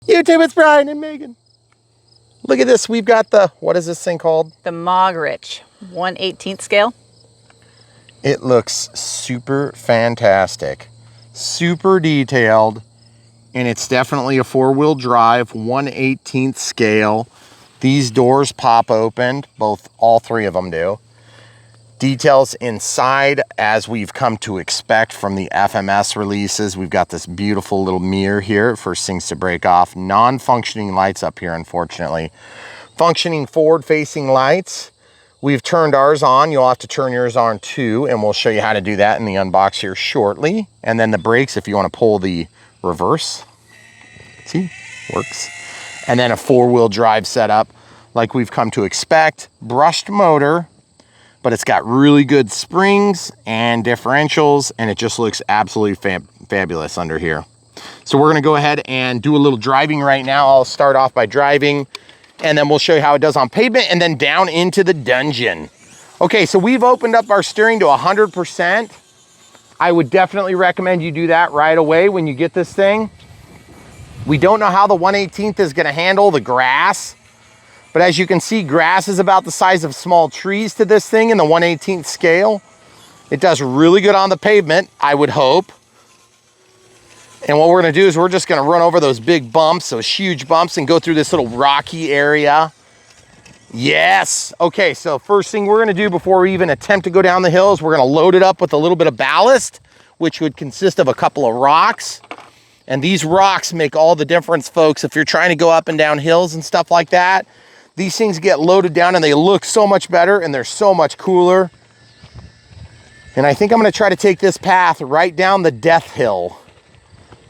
YouTube, it's Brian and Megan. Look at this. We've got the, what is this thing called? The Mogrich 1/18 scale. It looks super fantastic. Super detailed. And it's definitely a 4-wheel drive, 1/18 scale. These doors pop open, all three of them do. Details inside as we've come to expect from the FMS releases. We've got this beautiful little mirror here, first things to break off. Non-functioning lights up here, unfortunately. Functioning forward-facing lights. We've turned ours on. You'll have to turn yours on too, and we'll show you how to do that in the unbox here shortly. And then the brakes, if you want to pull the reverse. See, works. And then a 4-wheel drive setup like we've come to expect. Brushed motor, but it's got really good springs and differentials, and it just looks absolutely fabulous under here. So we're gonna go ahead and do a little driving right now. I'll start off by driving, and then we'll show you how it does on pavement and then down into the dungeon. Okay, so we've opened up our steering to 100%. I would definitely recommend you do that right away when you get this thing. We don't know how the 1/18 is gonna handle the grass, but as you can see, grass is about the size of small trees to this thing in the 1/18 scale. It does really good on the pavement, I would hope. And what we're gonna do is we're just gonna run over those big bumps, those huge bumps, and go through this little rocky area. Yes, okay, so first thing we're gonna do before we even attempt to go down the hill is we're gonna load it up with a little bit of ballast, which would consist of a couple of rocks. And these rocks make all the difference, folks. If you're trying to go up and down hills and stuff like that, these things get loaded down and they look so much better and they're so much cooler. And I think I'm gonna try to take this path right down the death hill.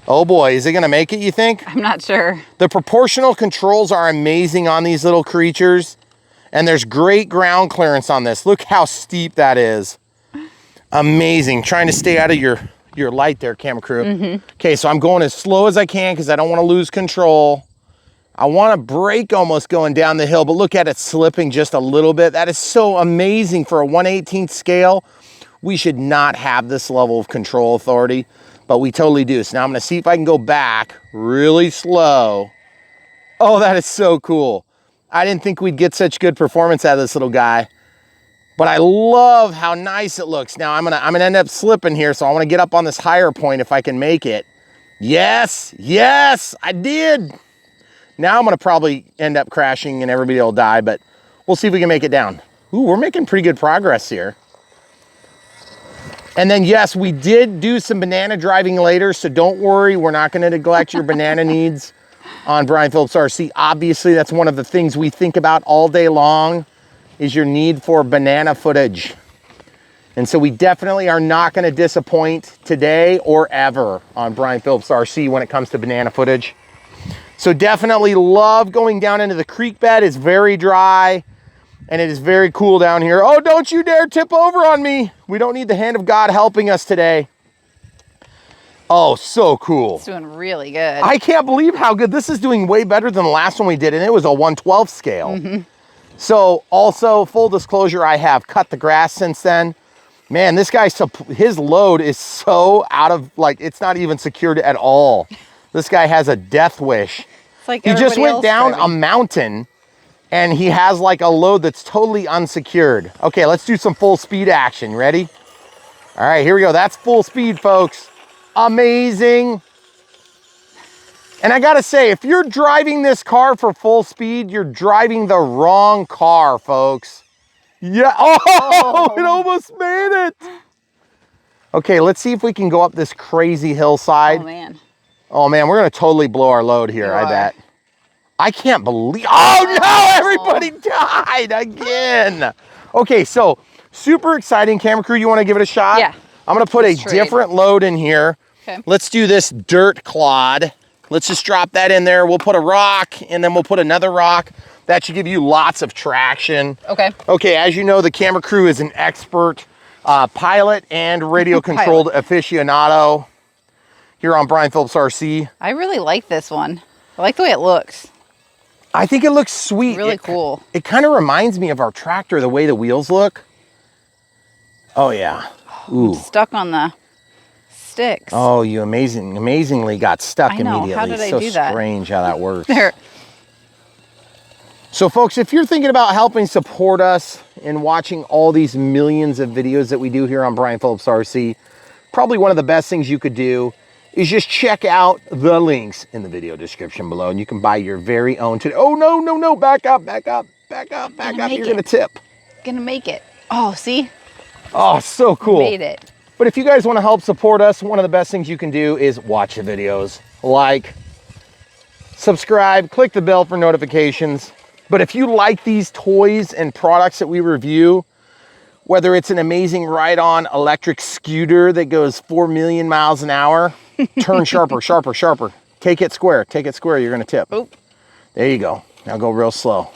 Oh boy, is it gonna make it, you think? I'm not sure. The proportional controls are amazing on these little creatures, and there's great ground clearance on this. Look how steep that is. Amazing. Trying to stay out of your light there, camera crew. Okay, so I'm going as slow as I can because I don't want to lose control. I want to brake almost going down the hill, but look at it slipping just a little bit. That is so amazing for a 1/18 scale. We should not have this level of control authority, but we totally do. So now I'm going to see if I can go back really slow. Oh, that is so cool. I didn't think we'd get such good performance out of this little guy. But I love how nice it looks. Now I'm gonna end up slipping here, so I wanna get up on this higher point if I can make it. Yes, yes, I did. Now I'm gonna probably end up crashing and everybody will die, but we'll see if we can make it down. Ooh, we're making pretty good progress here. And then yes, we did do some banana driving later, so don't worry, we're not gonna neglect your banana needs on Brian Phillips RC. Obviously, that's one of the things we think about all day long, is your need for banana footage. And so we definitely are not gonna disappoint today or ever on Brian Phillips RC when it comes to banana footage. So definitely love going down into the creek bed. It's very dry and it is very cool down here. Oh, don't you dare tip over on me. We don't need the hand of God helping us today. Oh, so cool. It's doing really good. I can't believe how good. This is doing way better than the last one we did, and it was a 1/12 scale. So also, full disclosure, I have cut the grass since then. Man, this guy, his load is so out of, like, it's not even secured at all. This guy has a death wish. It's like he just went down a mountain and he has like a load that's totally unsecured. Okay, let's do some full speed action. Ready? All right, here we go. That's full speed, folks. Amazing. And I gotta say, if you're driving this car for full speed, you're driving the wrong car, folks. Yeah, oh, it almost made it. Okay, let's see if we can go up this crazy hillside. Oh man. Oh man, we're gonna totally blow our load here, I bet. I can't believe, oh no, everybody died again. Okay, so super exciting. Camera crew, you wanna give it a shot? Yeah. I'm gonna put a different load in here. Okay. Let's do this dirt clod. Let's just drop that in there. We'll put a rock and then we'll put another rock. That should give you lots of traction. Okay. Okay, as you know, the camera crew is an expert pilot and radio controlled aficionado here on Brian Phillips RC. I really like this one. I like the way it looks. I think it looks sweet. Really cool. It kind of reminds me of our tractor, the way the wheels look. Oh yeah. Ooh. I'm stuck on the sticks. Oh, you amazingly got stuck I know. immediately. How did I so do that? strange how that works. There. So folks, if you're thinking about helping support us and watching all these millions of videos that we do here on Brian Phillips RC, probably one of the best things you could do is just check out the links in the video description below, and you can buy your very own today. Oh, no, back up. You're gonna tip. Gonna make it. Oh, see? Oh, so cool. Made it. But if you guys wanna help support us, one of the best things you can do is watch the videos, like, subscribe, click the bell for notifications. But if you like these toys and products that we review, whether it's an amazing ride-on electric scooter that goes 4 million miles an hour, turn sharper. Take it square, you're gonna tip. Oop. There you go. Now go real slow.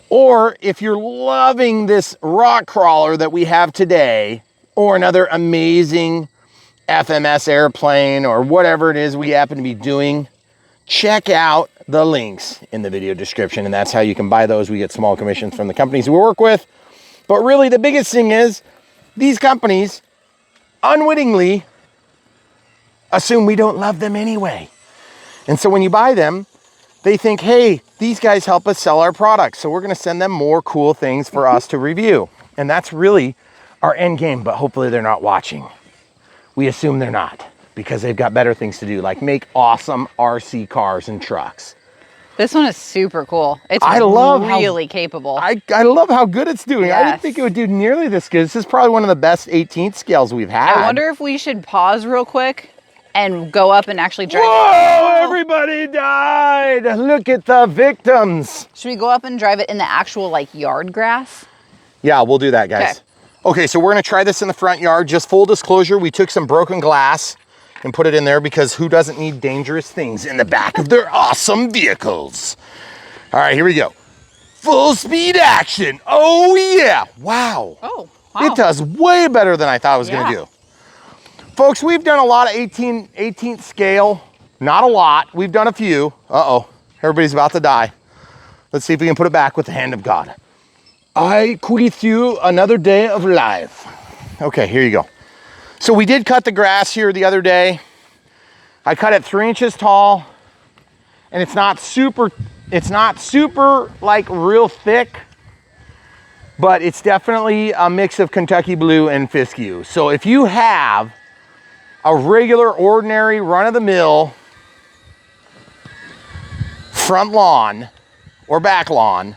Or if you're loving this rock crawler that we have today, or another amazing FMS airplane, or whatever it is we happen to be doing, check out the links in the video description, and that's how you can buy those. We get small commissions from the companies we work with. But really the biggest thing is these companies unwittingly assume we don't love them anyway. And so when you buy them, they think, hey, these guys help us sell our products, so we're gonna send them more cool things for us to review. And that's really our end game, but hopefully they're not watching. We assume they're not, because they've got better things to do, like make awesome RC cars and trucks. This one is super cool. It's really capable. I love how good it's doing. Yes. I didn't think it would do nearly this good. This is probably one of the best 18th scales we've had. I wonder if we should pause real quick and go up and actually drive it. Whoa, everybody died. Look at the victims. Should we go up and drive it in the actual like yard grass? Yeah, we'll do that, guys. Okay, so we're gonna try this in the front yard. Just full disclosure, we took some broken glass and put it in there because who doesn't need dangerous things in the back of their awesome vehicles? All right, here we go. Full speed action. Oh yeah, wow. Oh, wow. It does way better than I thought it was gonna do. Folks, we've done a lot of 18th scale. Not a lot, we've done a few. Uh-oh, everybody's about to die. Let's see if we can put it back with the hand of God. I quit you another day of life. Okay, here you go. So we did cut the grass here the other day. I cut it 3 inches tall, and it's not super like real thick, but it's definitely a mix of Kentucky Blue and Fiskew. So if you have a regular, ordinary, run-of-the-mill front lawn or back lawn,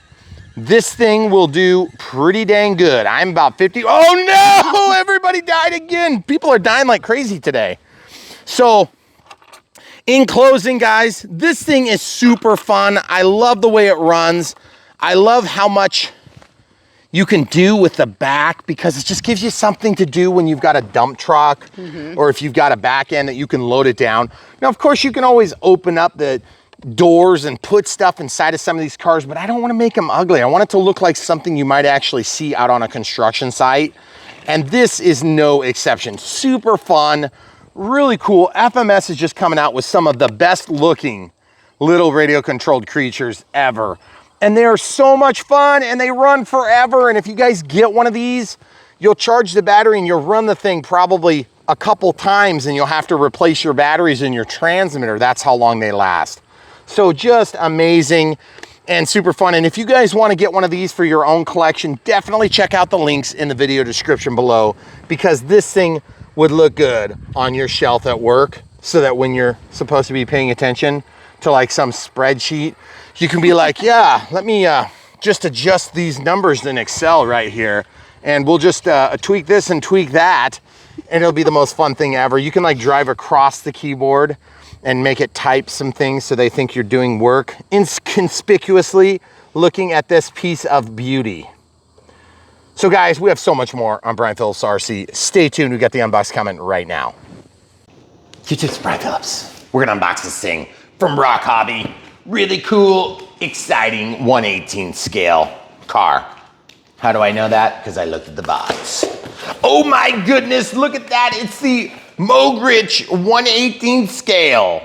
this thing will do pretty dang good. I'm about 50. Oh no, everybody died again. People are dying like crazy today. So in closing, guys, this thing is super fun. I love the way it runs. I love how much you can do with the back, because it just gives you something to do when you've got a dump truck or if you've got a back end that you can load it down. Now, of course, you can always open up the doors and put stuff inside of some of these cars, but I don't want to make them ugly. I want it to look like something you might actually see out on a construction site. And this is no exception. Super fun, really cool. FMS is just coming out with some of the best looking little radio controlled creatures ever. And they're so much fun and they run forever. And if you guys get one of these, you'll charge the battery and you'll run the thing probably a couple times and you'll have to replace your batteries in your transmitter. That's how long they last. So just amazing and super fun. And if you guys want to get one of these for your own collection, definitely check out the links in the video description below, because this thing would look good on your shelf at work, so that when you're supposed to be paying attention to like some spreadsheet, you can be like, yeah, let me just adjust these numbers in Excel right here, and we'll just tweak this and tweak that, and it'll be the most fun thing ever. You can like drive across the keyboard and make it type some things so they think you're doing work, inconspicuously looking at this piece of beauty. So guys, we have so much more on Brian Phillips RC. Stay tuned, we got the unbox coming right now. It's Brian Phillips. We're gonna unbox this thing from ROC Hobby. Really cool, exciting 1/18 scale car. How do I know that? Because I looked at the box. Oh my goodness, look at that. It's the Mogrich 1/18 scale,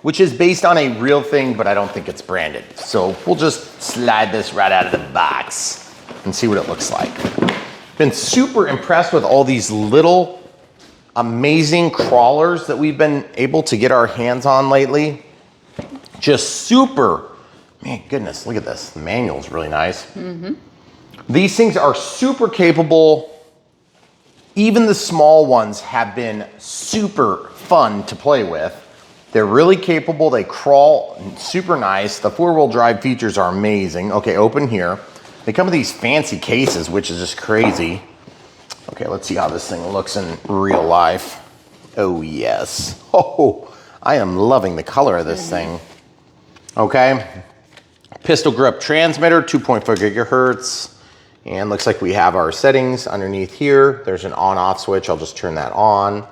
which is based on a real thing, but I don't think it's branded. So we'll just slide this right out of the box and see what it looks like. Been super impressed with all these little amazing crawlers that we've been able to get our hands on lately. Just super, man, goodness, look at this. The manual's really nice. These things are super capable. Even the small ones have been super fun to play with. They're really capable. They crawl super nice. The 4-wheel drive features are amazing. Okay, open here. They come with these fancy cases, which is just crazy. Okay, let's see how this thing looks in real life. Oh, yes. Oh, I am loving the color of this thing. Okay. Pistol grip transmitter, 2.4 gigahertz. And looks like we have our settings underneath here. There's an on-off switch. I'll just turn that on,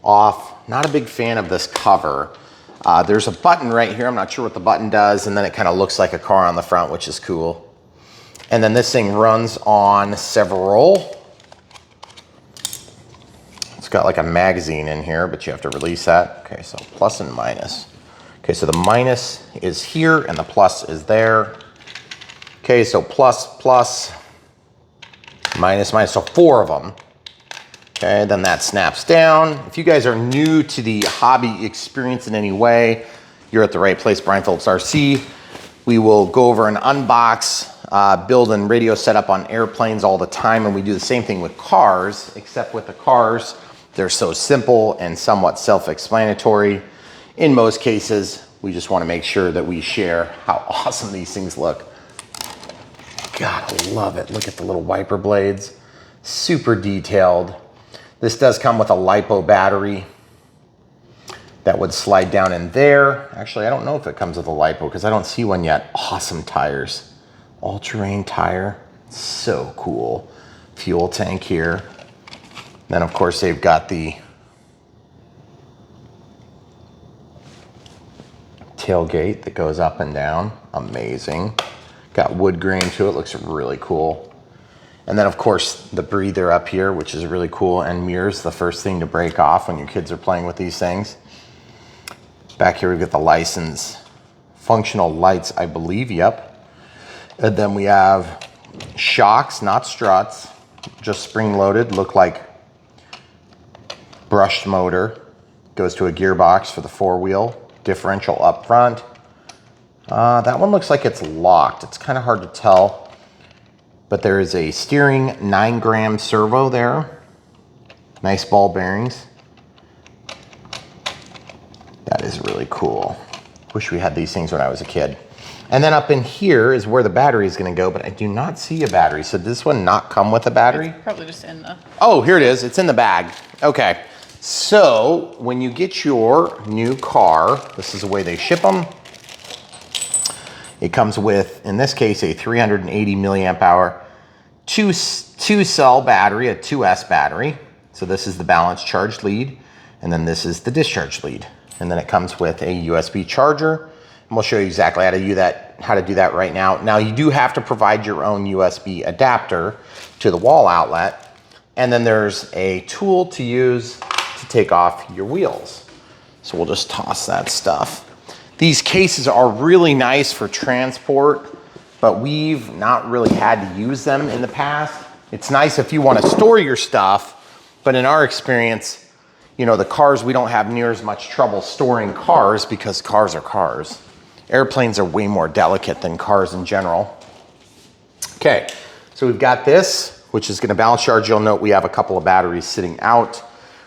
off. Not a big fan of this cover. There's a button right here. I'm not sure what the button does. And then it kind of looks like a car on the front, which is cool. And then this thing runs on several. It's got like a magazine in here, but you have to release that. Okay, so plus and minus. Okay, so the minus is here and the plus is there. Okay, so plus, plus, minus, minus, so 4 of them. Okay, then that snaps down. If you guys are new to the hobby experience in any way, you're at the right place, Brian Phillips RC. We will go over an unbox, build and radio setup on airplanes all the time, and we do the same thing with cars, except with the cars, they're so simple and somewhat self-explanatory. In most cases, we just want to make sure that we share how awesome these things look. God, I love it. Look at the little wiper blades. Super detailed. This does come with a LiPo battery that would slide down in there. Actually, I don't know if it comes with a LiPo because I don't see one yet. Awesome tires. All-terrain tire. So cool. Fuel tank here. Then, of course, they've got the tailgate that goes up and down. Amazing. Got wood grain to it, looks really cool. And then of course the breather up here, which is really cool, and mirrors, the first thing to break off when your kids are playing with these things. Back here we've got the license, functional lights, I believe, yep. And then we have shocks, not struts, just spring loaded, look like brushed motor. Goes to a gearbox for the 4-wheel, differential up front. That one looks like it's locked. It's kind of hard to tell, but there is a steering 9-gram servo there. Nice ball bearings. That is really cool. Wish we had these things when I was a kid. And then up in here is where the battery is going to go, but I do not see a battery. So did this one not come with a battery? It's probably just in the... Oh, here it is. It's in the bag. Okay. So when you get your new car, this is the way they ship them. It comes with, in this case, a 380 milliamp hour, two cell battery, a 2S battery. So this is the balanced charge lead, and then this is the discharge lead. And then it comes with a USB charger, and we'll show you exactly how to do that right now. Now you do have to provide your own USB adapter to the wall outlet, and then there's a tool to use to take off your wheels. So we'll just toss that stuff. These cases are really nice for transport, but we've not really had to use them in the past. It's nice if you want to store your stuff, but in our experience, you know, the cars, we don't have near as much trouble storing cars because cars are cars. Airplanes are way more delicate than cars in general. Okay, so we've got this, which is going to balance charge. You'll note we have a couple of batteries sitting out.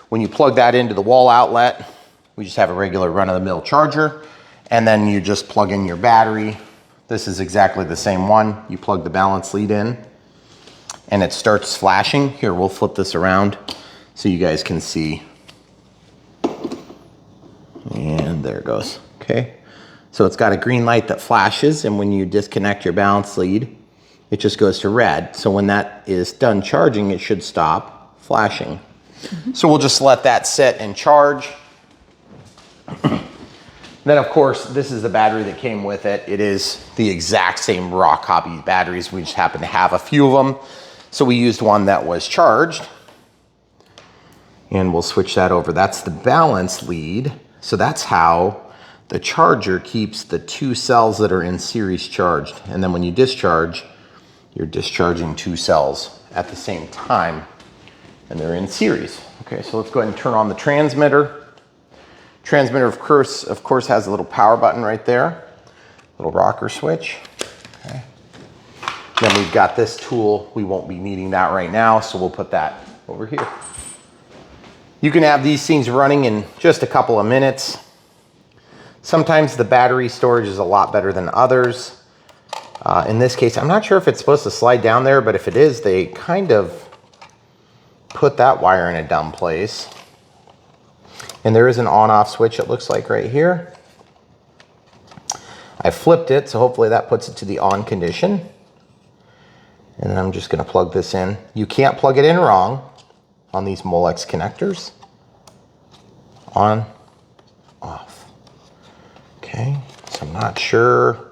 When you plug that into the wall outlet, we just have a regular run-of-the-mill charger. And then you just plug in your battery. This is exactly the same one. You plug the balance lead in and it starts flashing. Here, we'll flip this around so you guys can see. And there it goes, okay? So it's got a green light that flashes, and when you disconnect your balance lead, it just goes to red. So when that is done charging, it should stop flashing. So we'll just let that sit and charge. Then, of course, this is the battery that came with it. It is the exact same ROC copy batteries. We just happen to have a few of them. So we used one that was charged. And we'll switch that over. That's the balance lead. So that's how the charger keeps the 2 cells that are in series charged. And then when you discharge, you're discharging 2 cells at the same time. And they're in series. Okay, so let's go ahead and turn on the transmitter. Transmitter, of course, has a little power button right there, little rocker switch. Okay. Then we've got this tool. We won't be needing that right now, so we'll put that over here. You can have these things running in just a couple of minutes. Sometimes the battery storage is a lot better than others. In this case, I'm not sure if it's supposed to slide down there, but if it is, they kind of put that wire in a dumb place. And there is an on-off switch, it looks like, right here. I flipped it, so hopefully that puts it to the on condition. And then I'm just going to plug this in. You can't plug it in wrong on these Molex connectors. On, off. Okay, so I'm not sure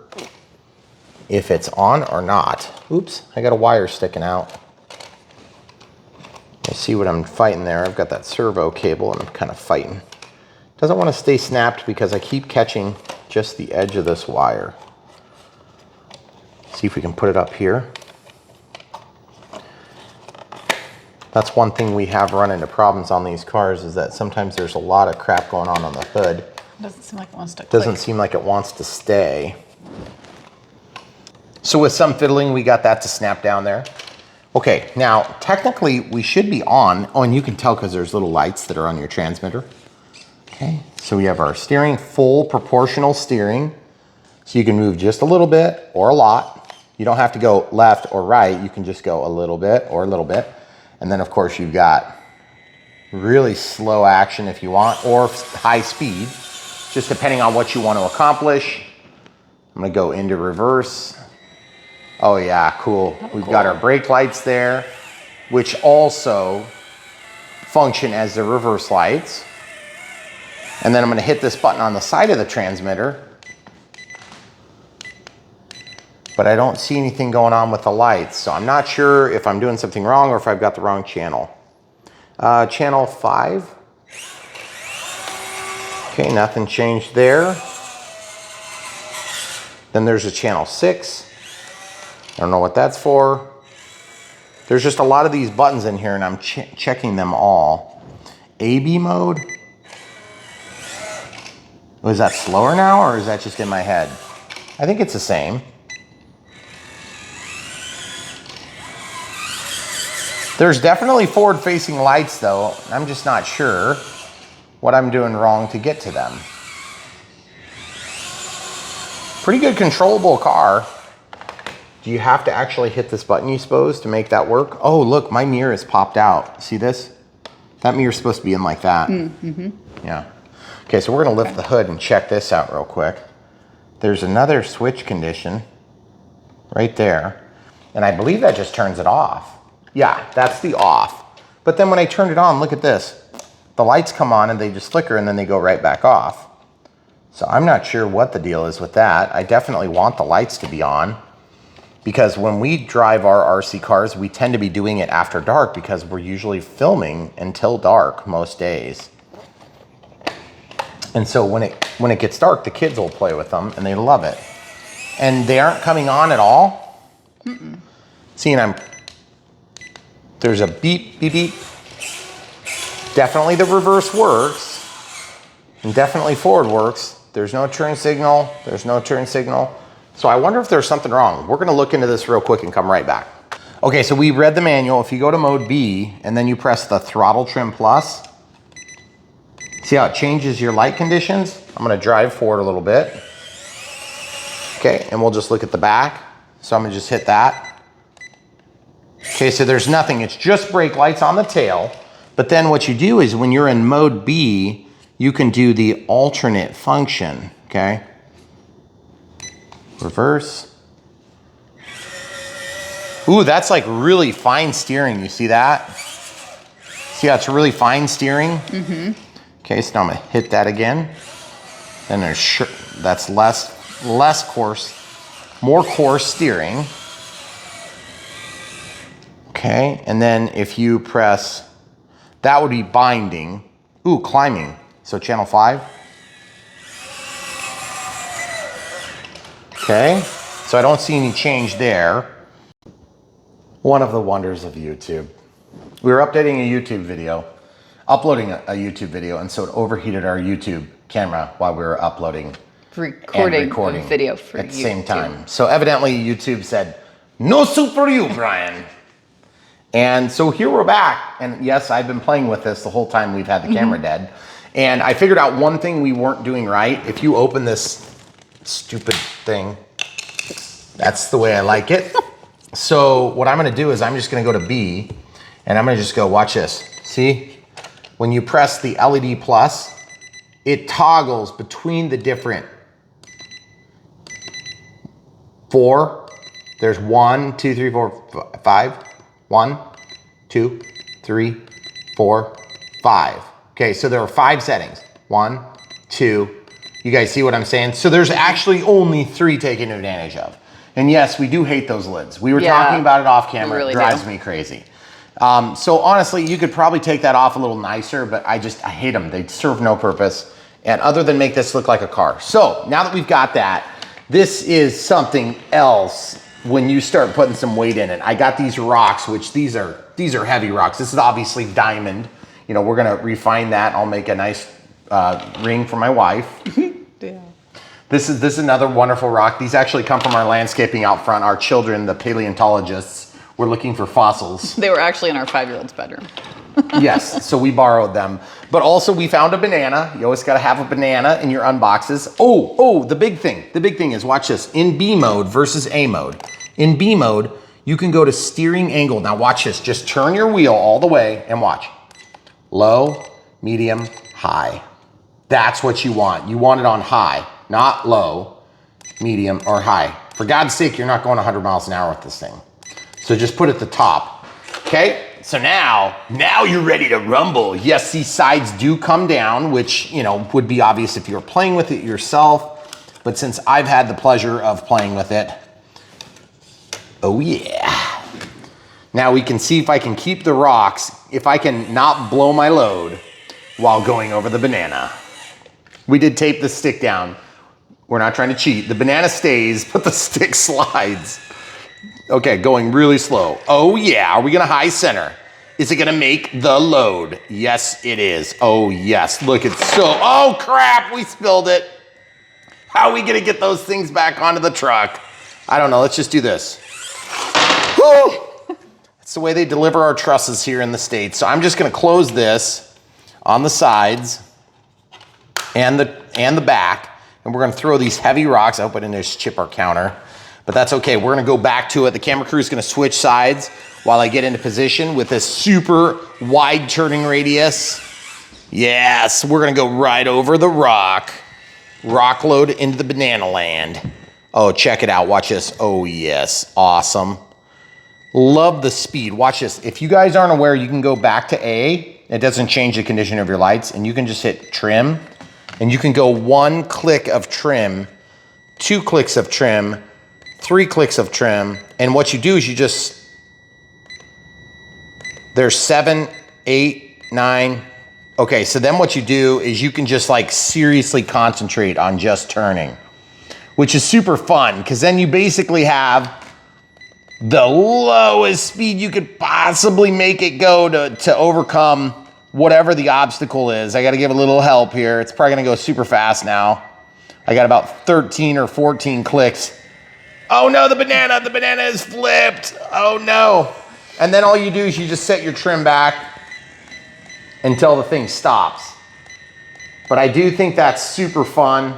if it's on or not. Oops, I got a wire sticking out. You see what I'm fighting there? I've got that servo cable and I'm kind of fighting. Doesn't want to stay snapped because I keep catching just the edge of this wire. See if we can put it up here. That's one thing we have run into problems on these cars, is that sometimes there's a lot of crap going on the hood. Doesn't seem like it wants to click. Doesn't seem like it wants to stay. So with some fiddling, we got that to snap down there. Okay, now technically we should be on. Oh, and you can tell because there's little lights that are on your transmitter. Okay, so we have our steering, full proportional steering. So you can move just a little bit or a lot. You don't have to go left or right. You can just go a little bit or a little bit. And then of course you've got really slow action if you want, or high speed, just depending on what you want to accomplish. I'm gonna go into reverse. Oh yeah, cool. We've got our brake lights there, which also function as the reverse lights. And then I'm gonna hit this button on the side of the transmitter, but I don't see anything going on with the lights. So I'm not sure if I'm doing something wrong or if I've got the wrong channel. Channel 5. Okay, nothing changed there. Then there's a channel 6. I don't know what that's for. There's just a lot of these buttons in here and I'm checking them all. AB mode. Oh, is that slower now or is that just in my head? I think it's the same. There's definitely forward-facing lights though. I'm just not sure what I'm doing wrong to get to them. Pretty good controllable car. Do you have to actually hit this button, you suppose, to make that work? Oh, look, my mirror is popped out. See this? That mirror's supposed to be in like that. Mm-hmm. Yeah. Okay, so we're gonna lift the hood and check this out real quick. There's another switch condition right there. And I believe that just turns it off. Yeah, that's the off. But then when I turn it on, look at this. The lights come on and they just flicker and then they go right back off. So I'm not sure what the deal is with that. I definitely want the lights to be on, because when we drive our RC cars, we tend to be doing it after dark because we're usually filming until dark most days. And so when it gets dark, the kids will play with them and they love it. And they aren't coming on at all. Mm-mm. See, and there's a beep, beep, beep. Definitely the reverse works and definitely forward works. There's no turn signal, there's no turn signal. So I wonder if there's something wrong. We're gonna look into this real quick and come right back. Okay, so we read the manual. If you go to mode B and then you press the throttle trim plus, see how it changes your light conditions? I'm gonna drive forward a little bit. Okay, and we'll just look at the back. So I'm gonna just hit that. Okay, so there's nothing, it's just brake lights on the tail. But then what you do is when you're in mode B, you can do the alternate function, okay? Reverse. Ooh, that's like really fine steering. You see that? See how it's really fine steering? Mm-hmm. Okay, so now I'm gonna hit that again. Then there's that's less coarse, more coarse steering. Okay, and then if you press, that would be binding. Ooh, climbing. So channel 5. Okay, so I don't see any change there. One of the wonders of YouTube. We were updating a YouTube video. uploading a YouTube video, and so it overheated our YouTube camera while we were uploading recording video for at the same time. So evidently YouTube said, no soup for you, Brian. And so here we're back. And yes, I've been playing with this the whole time we've had the camera dead. And I figured out one thing we weren't doing right. If you open this stupid thing, that's the way I like it. So what I'm gonna do is I'm just gonna go to B, and I'm gonna just go, watch this. See, when you press the LED plus, it toggles between the different 4. There's 1, 2, 3, 4, 5. 1, 2, 3, 4, 5. Okay, so there are 5 settings. 1, 2. You guys see what I'm saying? So there's actually only 3 taken advantage of. And yes, we do hate those lids. We were talking about it off camera. Really, it drives me crazy. So honestly, you could probably take that off a little nicer, but I hate them. They serve no purpose. And other than make this look like a car. So now that we've got that, this is something else when you start putting some weight in it. I got these rocks, which these are heavy rocks. This is obviously diamond. You know, we're gonna refine that. I'll make a nice ring for my wife. Yeah. This is another wonderful rock. These actually come from our landscaping out front. Our children, the paleontologists, were looking for fossils. They were actually in our 5-year-old's bedroom. Yes, so we borrowed them. But also we found a banana. You always gotta have a banana in your unboxes. Oh, the big thing. The big thing is, watch this. In B mode versus A mode. In B mode, you can go to steering angle. Now watch this. Just turn your wheel all the way and watch. Low, medium, high. That's what you want. You want it on high, not low, medium, or high. For God's sake, you're not going 100 miles an hour with this thing. So just put it at the top, okay? So now you're ready to rumble. Yes, these sides do come down, which, you know, would be obvious if you were playing with it yourself. But since I've had the pleasure of playing with it, oh yeah. Now we can see if I can keep the rocks, if I can not blow my load while going over the banana. We did tape the stick down. We're not trying to cheat. The banana stays, but the stick slides. Okay, going really slow. Oh yeah, are we gonna high center? Is it gonna make the load? Yes, it is. Oh yes, look, it's so, oh crap, we spilled it. How are we gonna get those things back onto the truck? I don't know, let's just do this. Woo! That's the way they deliver our trusses here in the States. So I'm just gonna close this on the sides and the back, and we're gonna throw these heavy rocks. I hope I didn't just chip our counter, but that's okay. We're gonna go back to it. The camera crew is gonna switch sides while I get into position with this super wide turning radius. Yes, we're gonna go right over the rock load into the banana land. Oh, check it out, watch this. Oh yes, awesome. Love the speed, watch this. If you guys aren't aware, you can go back to A. It doesn't change the condition of your lights, and you can just hit trim, and you can go 1 click of trim, 2 clicks of trim, 3 clicks of trim, and what you do is there's 7, 8, 9. Okay, so then what you do is you can just like seriously concentrate on just turning, which is super fun, because then you basically have the lowest speed you could possibly make it go to overcome whatever the obstacle is. I gotta give a little help here. It's probably gonna go super fast now. I got about 13 or 14 clicks. Oh no, the banana is flipped. Oh no. And then all you do is you just set your trim back until the thing stops. But I do think that's super fun,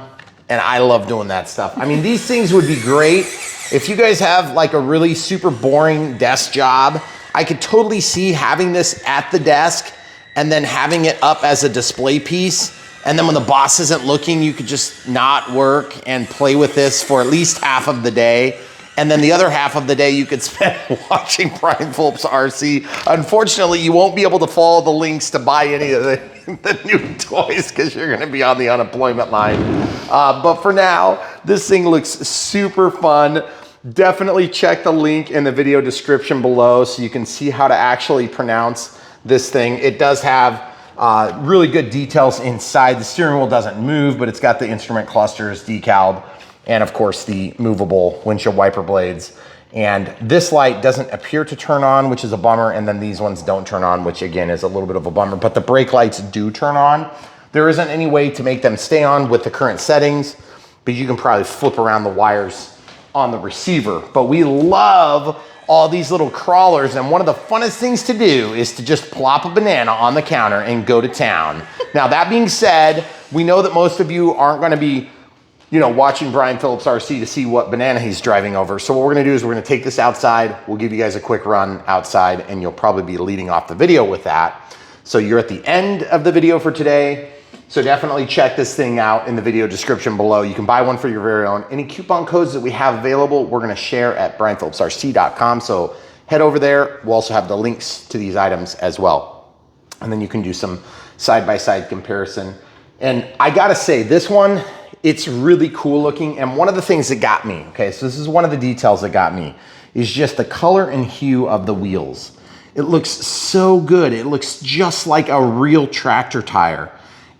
and I love doing that stuff. I mean, these things would be great if you guys have like a really super boring desk job. I could totally see having this at the desk and then having it up as a display piece. And then when the boss isn't looking, you could just not work and play with this for at least half of the day. And then the other half of the day you could spend watching Brian Fulp's RC. Unfortunately, you won't be able to follow the links to buy any of the new toys because you're gonna be on the unemployment line. But for now, this thing looks super fun. Definitely check the link in the video description below so you can see how to actually pronounce this thing. It does have really good details inside. The steering wheel doesn't move, but it's got the instrument clusters decaled, and of course the movable windshield wiper blades. And this light doesn't appear to turn on, which is a bummer. And then these ones don't turn on, which again is a little bit of a bummer, but the brake lights do turn on. There isn't any way to make them stay on with the current settings, but you can probably flip around the wires on the receiver. But we love all these little crawlers, and one of the funnest things to do is to just plop a banana on the counter and go to town. Now, that being said, we know that most of you aren't gonna be, you know, watching Brian Phillips RC to see what banana he's driving over. So what we're gonna do is we're gonna take this outside, we'll give you guys a quick run outside, and you'll probably be leading off the video with that. So you're at the end of the video for today. So definitely check this thing out in the video description below. You can buy one for your very own. Any coupon codes that we have available, we're gonna share at brianphillipsrc.com. So head over there. We'll also have the links to these items as well. And then you can do some side-by-side comparison. And I gotta say, this one, it's really cool looking. And one of the things that got me, okay, so this is one of the details that got me, is just the color and hue of the wheels. It looks so good. It looks just like a real tractor tire.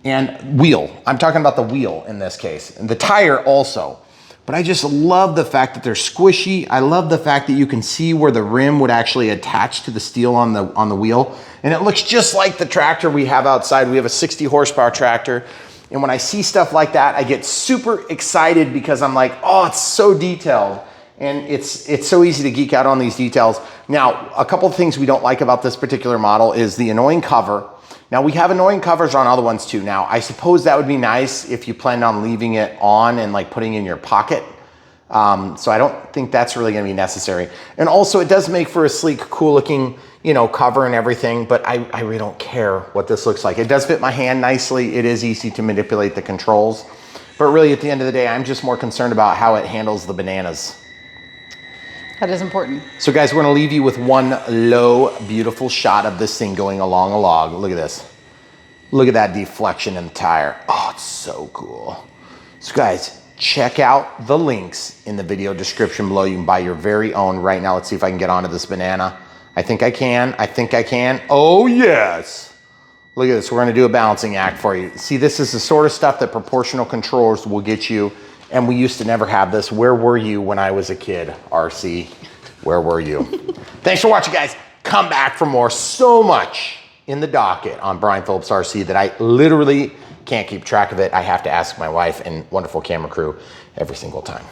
And wheel, I'm talking about the wheel in this case, and the tire also. But I just love the fact that they're squishy. I love the fact that you can see where the rim would actually attach to the steel on the wheel. And it looks just like the tractor we have outside. We have a 60 horsepower tractor. And when I see stuff like that, I get super excited because I'm like, oh, it's so detailed. And it's so easy to geek out on these details. Now, a couple of things we don't like about this particular model is the annoying cover. Now, we have annoying covers on other ones too. Now, I suppose that would be nice if you planned on leaving it on and like putting it in your pocket. So I don't think that's really gonna be necessary. And also it does make for a sleek, cool looking, you know, cover and everything, but I really don't care what this looks like. It does fit my hand nicely. It is easy to manipulate the controls, but really at the end of the day, I'm just more concerned about how it handles the bananas. That is important. So guys, we're gonna leave you with one low, beautiful shot of this thing going along a log. Look at this. Look at that deflection in the tire. Oh, it's so cool. So guys, check out the links in the video description below. You can buy your very own right now. Let's see if I can get onto this banana. I think I can, I think I can. Oh yes. Look at this, we're gonna do a balancing act for you. See, this is the sort of stuff that proportional controllers will get you. And we used to never have this. Where were you when I was a kid, RC? Where were you? Thanks for watching, guys. Come back for more. So much in the docket on Brian Phillips RC that I literally can't keep track of it. I have to ask my wife and wonderful camera crew every single time.